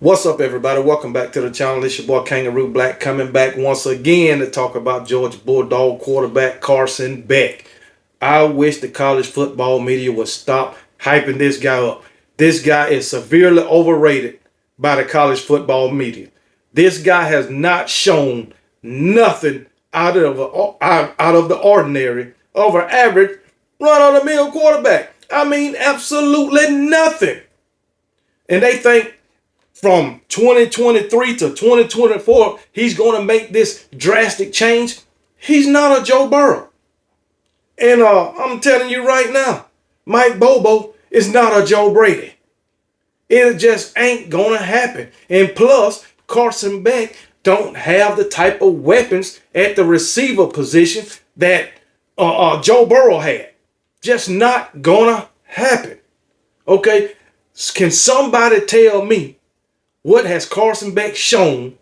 What's up, everybody? Welcome back to the channel. It's your boy Kangaroo Black coming back once again to talk about Georgia Bulldog quarterback Carson Beck. I wish the college football media would stop hyping this guy up. This guy is severely overrated by the college football media. This guy has not shown nothing out of the ordinary of an average run-of-the-mill quarterback. I mean, absolutely nothing. And they think from 2023 to 2024, he's going to make this drastic change. He's not a Joe Burrow. And I'm telling you right now, Mike Bobo is not a Joe Brady. It just ain't going to happen. And plus, Carson Beck don't have the type of weapons at the receiver position that Joe Burrow had. Just not going to happen. Okay? Can somebody tell me what has Carson Beck shown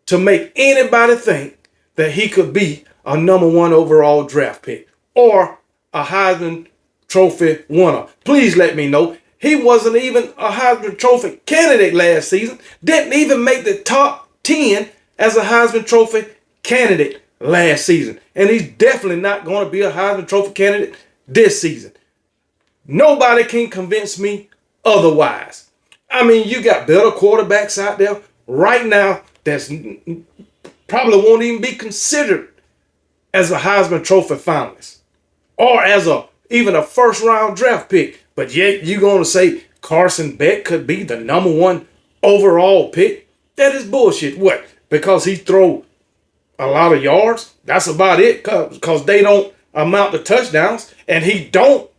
to make anybody think that he could be a number one overall draft pick or a Heisman Trophy winner? Please let me know. He wasn't even a Heisman Trophy candidate last season. Didn't even make the top 10 as a Heisman Trophy candidate last season. And he's definitely not going to be a Heisman Trophy candidate this season. Nobody can convince me otherwise. I mean, you got better quarterbacks out there right now that's probably won't even be considered as a Heisman Trophy finalist or as even a first round draft pick. But yet you're going to say Carson Beck could be the number one overall pick? That is bullshit. What? Because he throw a lot of yards? That's about it, because they don't amount to touchdowns, and he don't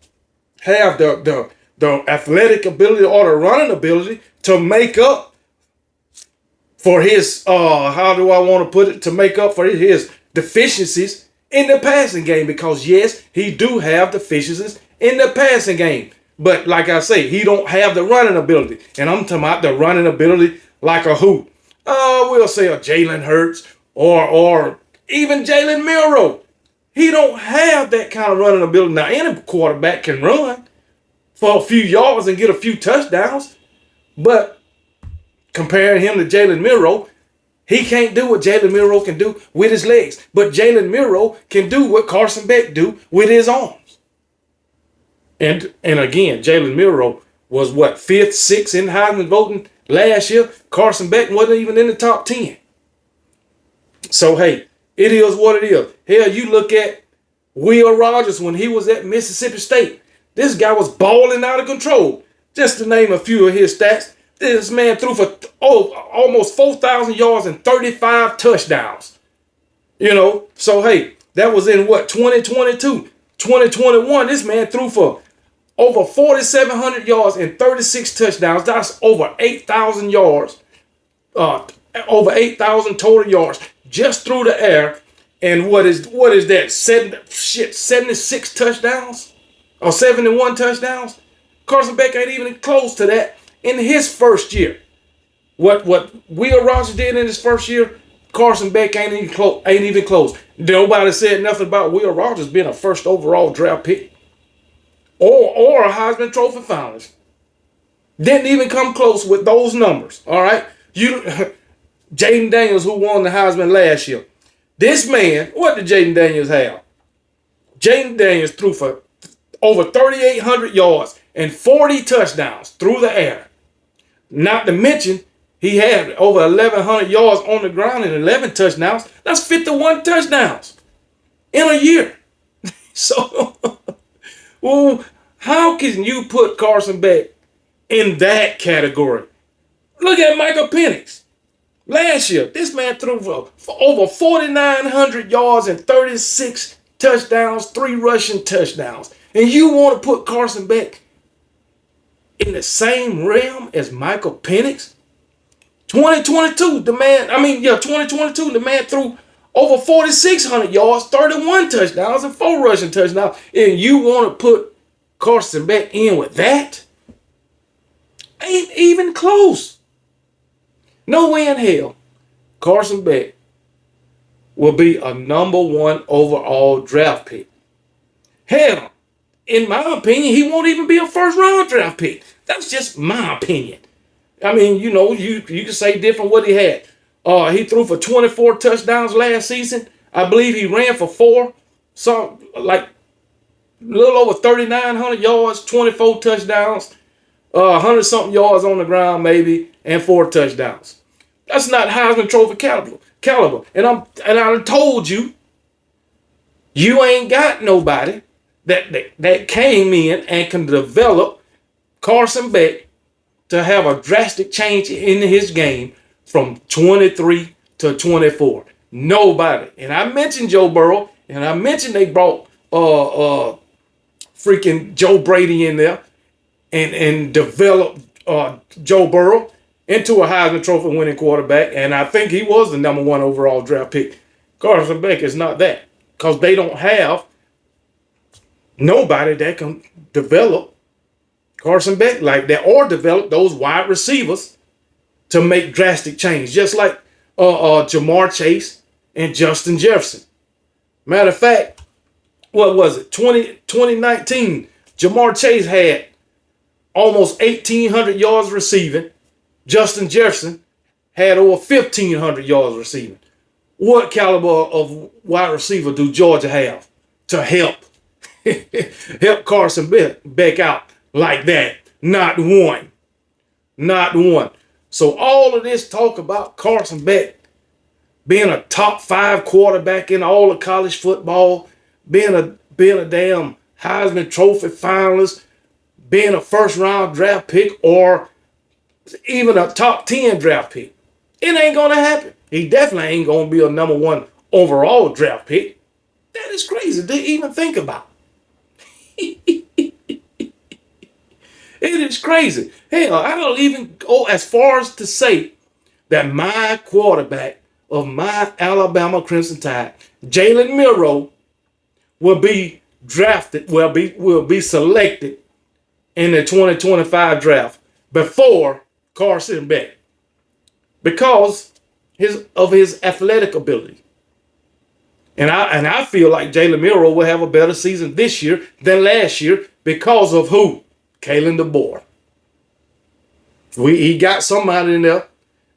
have the athletic ability or the running ability to make up for his, how do I want to put it, to make up for his deficiencies in the passing game. Because yes, he do have deficiencies in the passing game. But like I say, he don't have the running ability. And I'm talking about the running ability like a who? We'll say a Jalen Hurts or even Jalen Milroe. He don't have that kind of running ability. Now, any quarterback can run for a few yards and get a few touchdowns. But comparing him to Jalen Milroe, he can't do what Jalen Milroe can do with his legs. But Jalen Milroe can do what Carson Beck do with his arms. And again, Jalen Milroe was what, 5th, 6th in Heisman voting last year. Carson Beck wasn't even in the top 10. So, hey, it is what it is. Hell, you look at Will Rogers when he was at Mississippi State. This guy was balling out of control. Just to name a few of his stats, this man threw for almost 4,000 yards and 35 touchdowns. You know, so hey, that was in what, 2022. 2021, this man threw for over 4,700 yards and 36 touchdowns. That's over 8,000 yards, over 8,000 total yards just through the air. And what is that? 76 touchdowns? Or 71 touchdowns? Carson Beck ain't even close to that in his first year. What Will Rogers did in his first year, Carson Beck ain't even close. Nobody said nothing about Will Rogers being a first overall draft pick or a Heisman Trophy finalist. Didn't even come close with those numbers. All right, Jaden Daniels, who won the Heisman last year. This man, what did Jaden Daniels have? Jaden Daniels threw for over 3,800 yards and 40 touchdowns through the air. Not to mention, he had over 1,100 yards on the ground and 11 touchdowns. That's 51 touchdowns in a year. So, well, how can you put Carson Beck in that category? Look at Michael Penix. Last year, this man threw for over 4,900 yards and 36 touchdowns, 3 rushing touchdowns. And you want to put Carson Beck in the same realm as Michael Penix? 2022, the man threw over 4,600 yards, 31 touchdowns, and 4 rushing touchdowns. And you want to put Carson Beck in with that? Ain't even close. No way in hell Carson Beck will be a number one overall draft pick. Hell, in my opinion, he won't even be a first round draft pick. That's just my opinion. I mean, you can say different what he had. He threw for 24 touchdowns last season. I believe he ran for 4. So like a little over 3,900 yards, 24 touchdowns, 100 something yards on the ground maybe, and 4 touchdowns. That's not Heisman Trophy caliber. And I told you, you ain't got nobody that came in and can develop Carson Beck to have a drastic change in his game from 23 to 24. Nobody. And I mentioned Joe Burrow, and I mentioned they brought freaking Joe Brady in there and developed Joe Burrow into a Heisman Trophy winning quarterback. And I think he was the number 1 overall draft pick. Carson Beck is not that, because they don't have nobody that can develop Carson Beck like that, or develop those wide receivers to make drastic change, just like Jamar Chase and Justin Jefferson. Matter of fact, what was it? 2019, Jamar Chase had almost 1,800 yards receiving. Justin Jefferson had over 1,500 yards receiving. What caliber of wide receiver do Georgia have to help Carson Beck out like that? Not one. Not one. So all of this talk about Carson Beck being a top 5 quarterback in all of college football, being a damn Heisman Trophy finalist, being a first round draft pick, or even a top 10 draft pick, it ain't gonna happen. He definitely ain't gonna be a number 1 overall draft pick. That is crazy to even think about. It is crazy. Hell, I don't even go as far as to say that my quarterback of my Alabama Crimson Tide, Jalen Milroe, will be drafted, will be selected in the 2025 draft before Carson Beck, because of his athletic ability. And I feel like Jalen Milroe will have a better season this year than last year because of who? Kalen DeBoer. He got somebody in there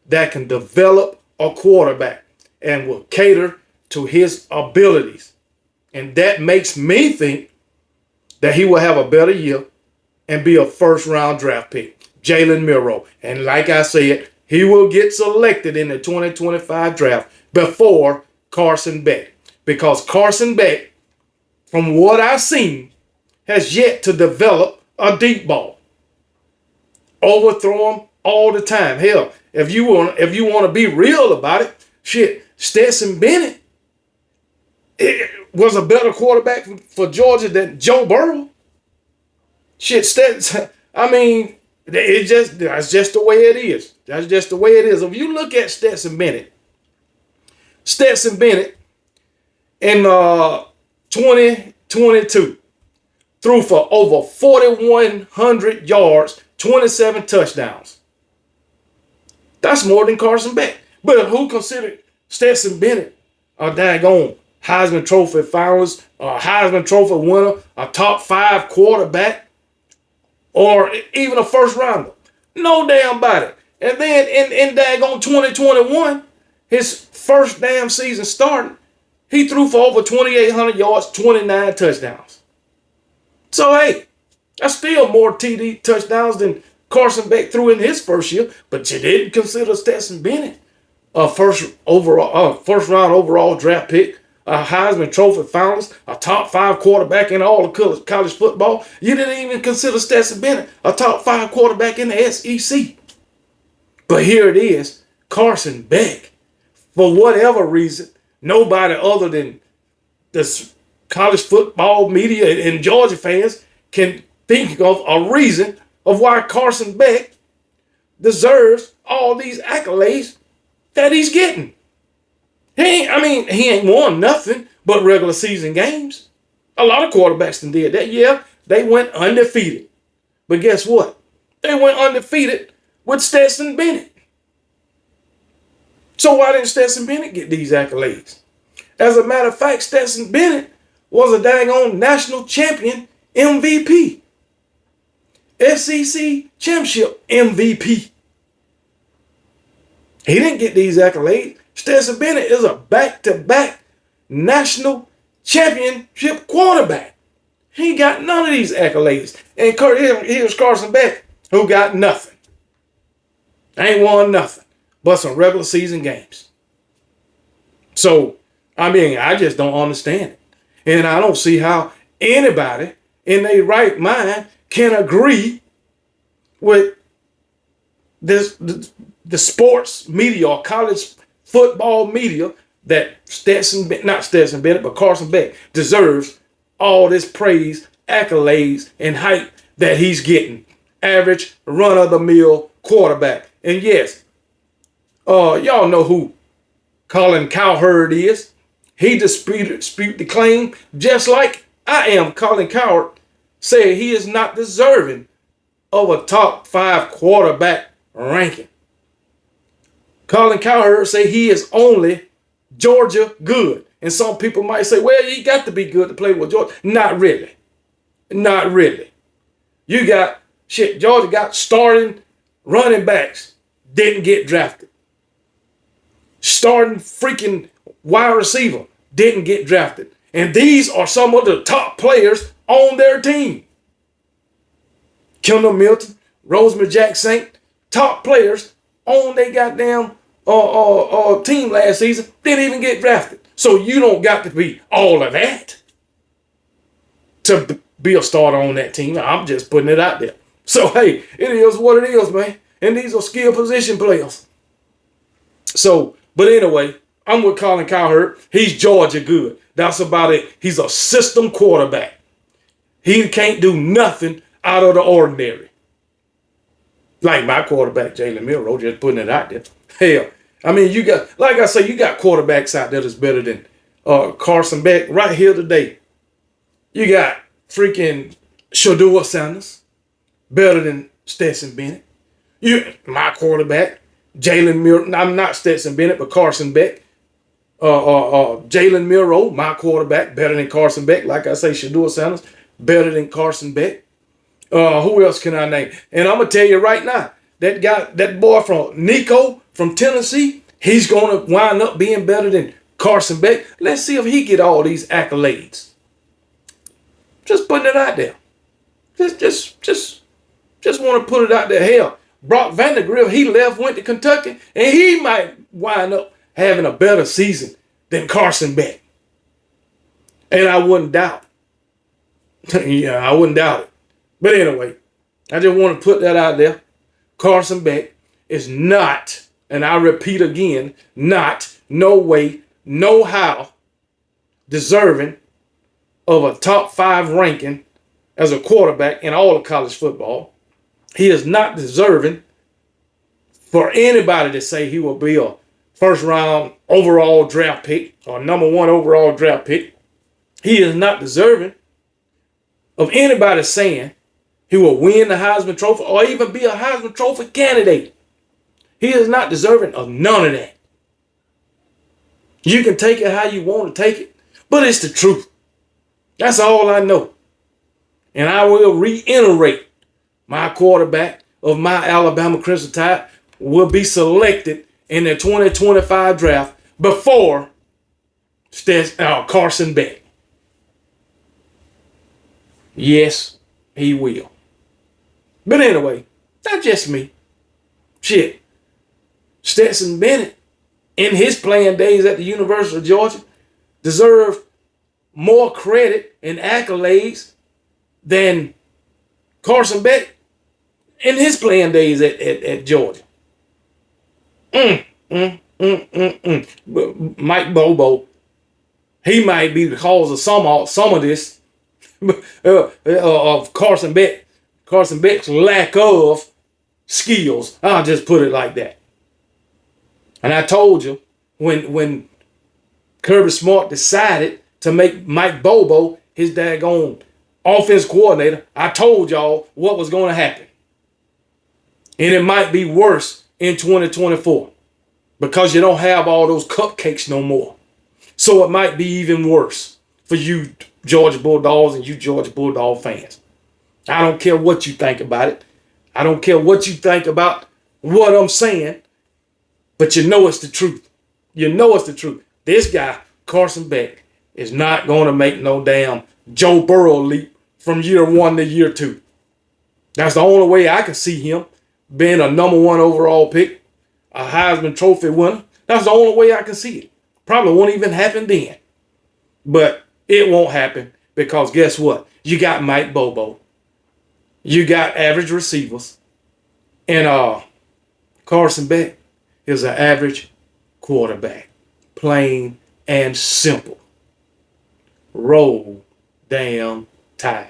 that can develop a quarterback and will cater to his abilities. And that makes me think that he will have a better year and be a first round draft pick. Jalen Milroe. And like I said, he will get selected in the 2025 draft before Carson Beck. Because Carson Beck, from what I've seen, has yet to develop a deep ball. Overthrow him all the time. Hell, if you want to be real about it, shit, Stetson Bennett was a better quarterback for Georgia than Joe Burrow. Shit, Stetson, I mean, that's just the way it is. That's just the way it is. If you look at Stetson Bennett in 2022 threw for over 4,100 yards, 27 touchdowns. That's more than Carson Beck. But who considered Stetson Bennett a daggone Heisman Trophy finalist, a Heisman Trophy winner, a top 5 quarterback, or even a first rounder? No damn body. And then in daggone 2021, his first damn season starting, he threw for over 2,800 yards, 29 touchdowns. So, hey, that's still more TD touchdowns than Carson Beck threw in his first year. But you didn't consider Stetson Bennett a first round overall draft pick, a Heisman Trophy finalist, a top 5 quarterback in all of college football. You didn't even consider Stetson Bennett a top 5 quarterback in the SEC. But here it is, Carson Beck. For whatever reason, nobody other than this college football media and Georgia fans can think of a reason of why Carson Beck deserves all these accolades that he's getting. He ain't won nothing but regular season games. A lot of quarterbacks did that. Yeah, they went undefeated. But guess what? They went undefeated with Stetson Bennett. So why didn't Stetson Bennett get these accolades? As a matter of fact, Stetson Bennett was a daggone national champion MVP. SEC championship MVP. He didn't get these accolades. Stetson Bennett is a back-to-back national championship quarterback. He got none of these accolades. And here's Carson Beck, who got nothing. Ain't won nothing but some regular season games. So, I mean, I just don't understand it. And I don't see how anybody in their right mind can agree with this the sports media or college football media that not Stetson Bennett, but Carson Beck deserves all this praise, accolades, and hype that he's getting. Average, run-of-the-mill quarterback. And yes, y'all know who Colin Cowherd is. He disputed the claim, just like I am. Colin Cowherd said he is not deserving of a top 5 quarterback ranking. Colin Cowherd say he is only Georgia good. And some people might say, well, he got to be good to play with Georgia. Not really. Not really. You got, Georgia got starting running backs, didn't get drafted. Starting freaking wide receiver, didn't get drafted. And these are some of the top players on their team. Kendall Milton, Rosemary Jack-Saint, top players on their goddamn team last season, didn't even get drafted. So you don't got to be all of that to be a starter on that team. I'm just putting it out there. So, hey, it is what it is, man. And these are skill position players. So, but anyway, I'm with Colin Cowherd. He's Georgia good. That's about it. He's a system quarterback. He can't do nothing out of the ordinary. Like my quarterback, Jalen Milroe, just putting it out there. Hell, I mean, you got, like I say, you got quarterbacks out there that's better than Carson Beck right here today. You got freaking Shedeur Sanders, better than Stetson Bennett. My quarterback, Jalen Milroe. I'm not Stetson Bennett, but Carson Beck. Jalen Milroe, my quarterback, better than Carson Beck. Like I say, Shedeur Sanders, better than Carson Beck. Who else can I name? And I'm gonna tell you right now, that boy from Nico from Tennessee, he's gonna wind up being better than Carson Beck. Let's see if he get all these accolades. Just putting it out there. Just want to put it out there. Hell, Brock Vandagriff, he went to Kentucky, and he might wind up having a better season than Carson Beck. And I wouldn't doubt. Yeah, I wouldn't doubt it. But anyway, I just want to put that out there. Carson Beck is not, and I repeat again, not, no way, no how, deserving of a top 5 ranking as a quarterback in all of college football. He is not deserving for anybody to say he will be a first round overall draft pick or number 1 overall draft pick. He is not deserving of anybody saying he will win the Heisman Trophy or even be a Heisman Trophy candidate. He is not deserving of none of that. You can take it how you want to take it, but it's the truth. That's all I know. And I will reiterate, my quarterback of my Alabama Crimson Tide will be selected in the 2025 draft before Carson Beck. Yes, he will. But anyway, that's just me. Shit. Stetson Bennett, in his playing days at the University of Georgia, deserved more credit and accolades than Carson Beck in his playing days at Georgia. Mike Bobo, he might be the cause of some of this of Carson Beck's lack of skills. I'll just put it like that. And I told you when Kirby Smart decided to make Mike Bobo his daggone offense coordinator, I told y'all what was going to happen. And it might be worse in 2024 because you don't have all those cupcakes no more. So it might be even worse for you Georgia Bulldogs and you Georgia Bulldog fans. I don't care what you think about it. I don't care what you think about what I'm saying. But you know it's the truth. You know it's the truth. This guy, Carson Beck, is not going to make no damn Joe Burrow leap from year 1 to year 2. That's the only way I can see him being a #1 overall pick, a Heisman Trophy winner. That's the only way I can see it. Probably won't even happen then. But it won't happen because guess what? You got Mike Bobo. You got average receivers. And Carson Beck is an average quarterback. Plain and simple. Roll damn Tide.